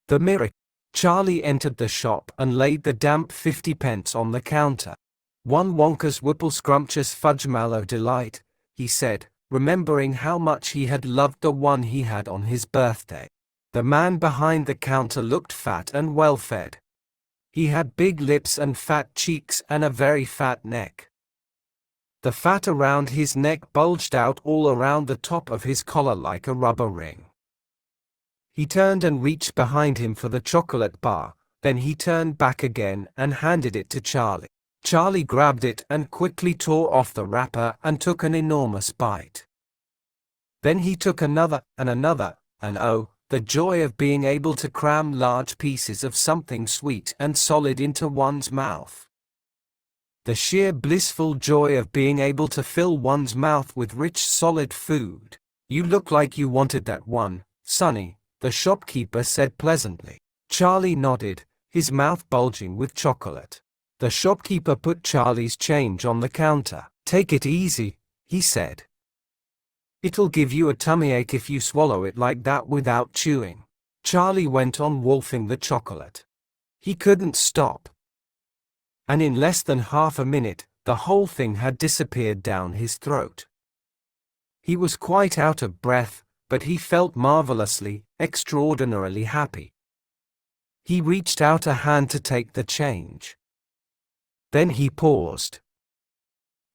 The miracle. Charlie entered the shop and laid the damp 50p on the counter. "One Wonka's Whipple Scrumptious Fudge Mallow Delight," he said, remembering how much he had loved the one he had on his birthday. The man behind the counter looked fat and well-fed. He had big lips and fat cheeks and a very fat neck. The fat around his neck bulged out all around the top of his collar like a rubber ring. He turned and reached behind him for the chocolate bar, then he turned back again and handed it to Charlie. Charlie grabbed it and quickly tore off the wrapper and took an enormous bite. Then he took another, and oh, the joy of being able to cram large pieces of something sweet and solid into one's mouth. The sheer blissful joy of being able to fill one's mouth with rich solid food. "You look like you wanted that one, Sonny," the shopkeeper said pleasantly. Charlie nodded, his mouth bulging with chocolate. The shopkeeper put Charlie's change on the counter. "Take it easy," he said. "It'll give you a tummy ache if you swallow it like that without chewing." Charlie went on wolfing the chocolate. He couldn't stop. And in less than half a minute, the whole thing had disappeared down his throat. He was quite out of breath, but he felt marvelously, extraordinarily happy. He reached out a hand to take the change. Then he paused.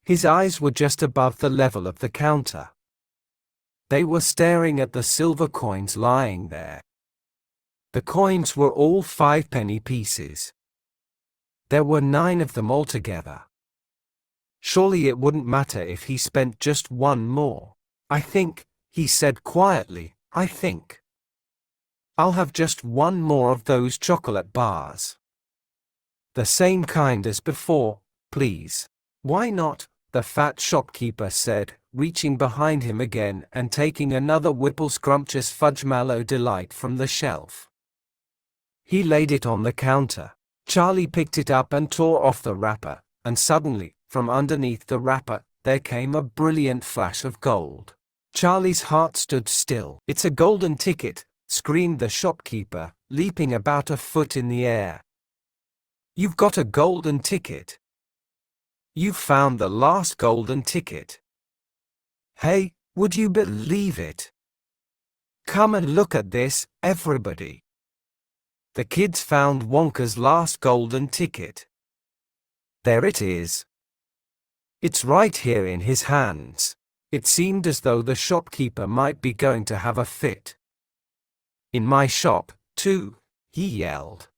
His eyes were just above the level of the counter. They were staring at the silver coins lying there. The coins were all 5-penny pieces. There were 9 of them altogether. Surely it wouldn't matter if he spent just one more. "I think," he said quietly, "I think I'll have just one more of those chocolate bars. The same kind as before, please." "Why not?" the fat shopkeeper said, reaching behind him again and taking another Whipple Scrumptious Fudge Mallow Delight from the shelf. He laid it on the counter. Charlie picked it up and tore off the wrapper, and suddenly, from underneath the wrapper, there came a brilliant flash of gold. Charlie's heart stood still. "It's a golden ticket," screamed the shopkeeper, leaping about a foot in the air. "You've got a golden ticket. You've found the last golden ticket. Hey, would you believe it? Come and look at this, everybody. The kids found Wonka's last golden ticket. There it is. It's right here in his hands." It seemed as though the shopkeeper might be going to have a fit. "In my shop, too," he yelled.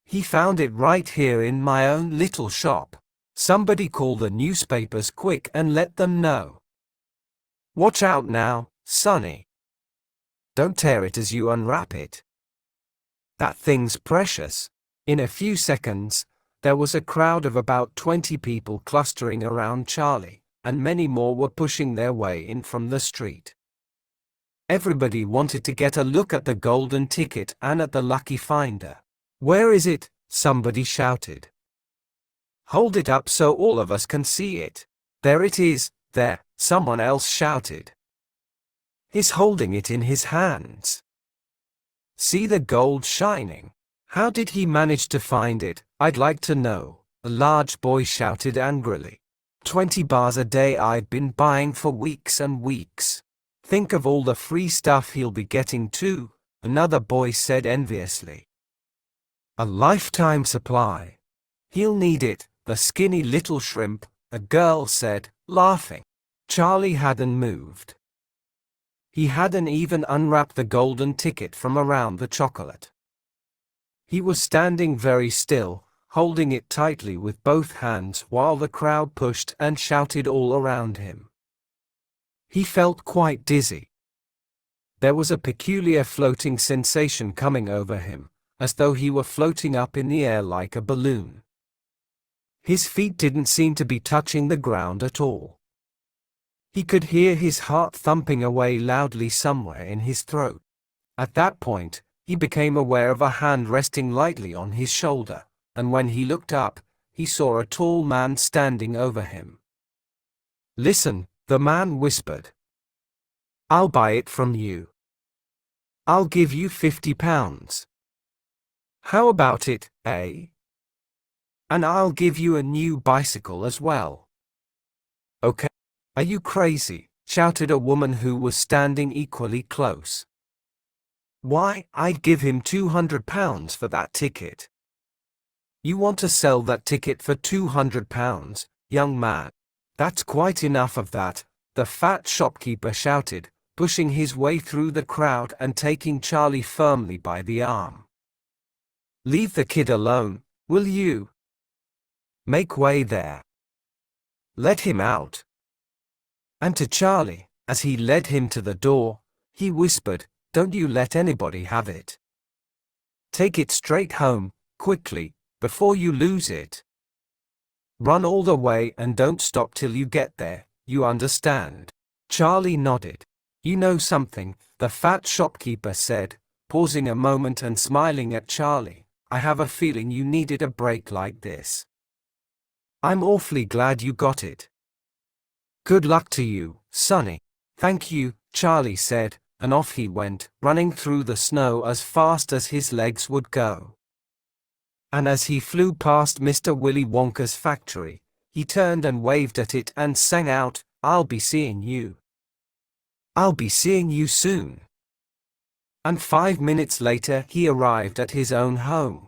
"He found it right here in my own little shop. Somebody call the newspapers quick and let them know. Watch out now, Sonny. Don't tear it as you unwrap it. That thing's precious." In a few seconds, there was a crowd of about 20 people clustering around Charlie, and many more were pushing their way in from the street. Everybody wanted to get a look at the golden ticket and at the lucky finder. "Where is it?" somebody shouted. "Hold it up so all of us can see it." "There it is, there," someone else shouted. "He's holding it in his hands. See the gold shining. How did he manage to find it, I'd like to know," a large boy shouted angrily. 20 bars a day I'd been buying for weeks and weeks. Think of all the free stuff he'll be getting too," another boy said enviously. "A lifetime supply. He'll need it, the skinny little shrimp," a girl said, laughing. Charlie hadn't moved. He hadn't even unwrapped the golden ticket from around the chocolate. He was standing very still, holding it tightly with both hands while the crowd pushed and shouted all around him. He felt quite dizzy. There was a peculiar floating sensation coming over him, as though he were floating up in the air like a balloon. His feet didn't seem to be touching the ground at all. He could hear his heart thumping away loudly somewhere in his throat. At that point, he became aware of a hand resting lightly on his shoulder, and when he looked up, he saw a tall man standing over him. "Listen," the man whispered. "I'll buy it from you. I'll give you £50. How about it, eh? And I'll give you a new bicycle as well. Okay. Are you crazy? Shouted a woman who was standing equally close. Why, I'd give him £200 for that ticket. You want to sell that ticket for £200, young man? That's quite enough of that, the fat shopkeeper shouted, pushing his way through the crowd and taking Charlie firmly by the arm. Leave the kid alone, will you? Make way there. Let him out. And to Charlie, as he led him to the door, he whispered, don't you let anybody have it. Take it straight home, quickly, before you lose it. Run all the way and don't stop till you get there, you understand? Charlie nodded. You know something, the fat shopkeeper said, pausing a moment and smiling at Charlie. I have a feeling you needed a break like this. I'm awfully glad you got it. Good luck to you, Sonny. Thank you, Charlie said, and off he went, running through the snow as fast as his legs would go. And as he flew past Mr. Willy Wonka's factory, he turned and waved at it and sang out, I'll be seeing you. I'll be seeing you soon. And 5 minutes later he arrived at his own home.